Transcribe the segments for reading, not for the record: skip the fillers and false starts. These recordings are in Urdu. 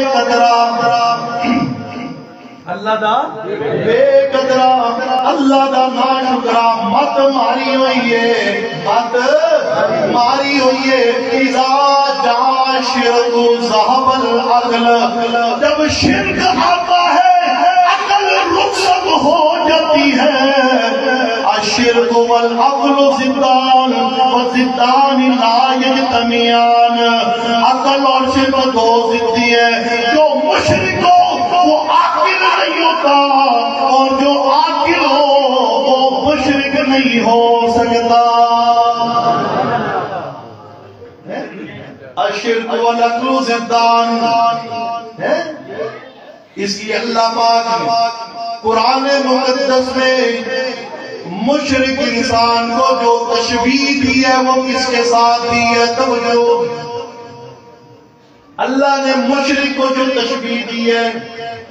قدرہ اللہ دا بے قدرہ اللہ دا نا شکرہ مت ماری ہوئی ہے مت ماری ہوئی ہے اذا جا شرک ذہب العقل جب شرک آتا ہے عقل رخصت ہو جاتی ہے الشرک والعقل ضدان وضدان لا یجتمعان عقل اور شرک دو ضدی ہے جو مشرک ہو وہ عاقل نہیں ہوتا اور جو عاقل ہو وہ مشرک نہیں ہو سکتا الشرک والعقل ضدان اس لیے اللہ پاک قرآن مقدس میں مشرک انسان کو جو تشبیہ دی ہے وہ کس کے ساتھ دی ہے توجہ اللہ نے مشرک کو جو تشبیہ دی ہے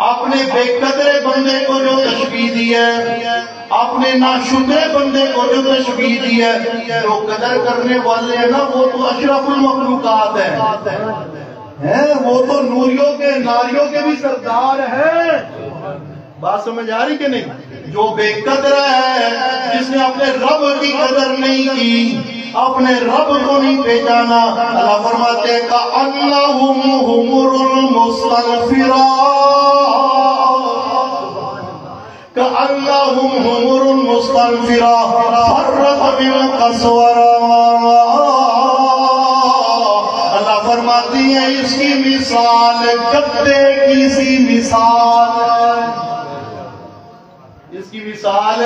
اپنے بے قدرے بندے کو جو تشبیہ دی ہے اپنے ناشکرے بندے کو جو تشبیہ دی ہے جو قدر کرنے والے ہیں نا وہ تو اشرف المخلوقات ہیں وہ تو نوریوں کے ناریوں کے بھی سردار ہیں بات سمجھ آ رہی کہ نہیں جو بے قدر ہے جس نے اپنے رب کی قدر نہیں کی اپنے رب کو نہیں پہچانا اللہ فرماتے ہیں کأنہم حمر المستنفرات کأنہم حمر المستنفرات فرت بالقسورہ اللہ فرماتی ہیں اس کی مثال گدے کی سی مثال اس کی مثال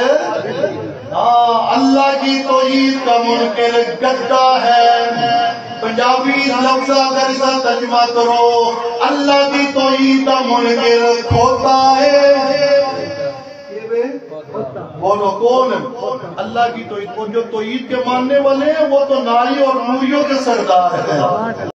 اللہ کی توحید کا منکر گدہ ہے پنجابی لفظ اگر اسا ترجمہ کرو اللہ کی توحید کا منکر کھوتا ہے بولو کون اللہ کی توحید جو توحید کے ماننے والے ہیں وہ تو ناری اور نوریوں کے سردار ہیں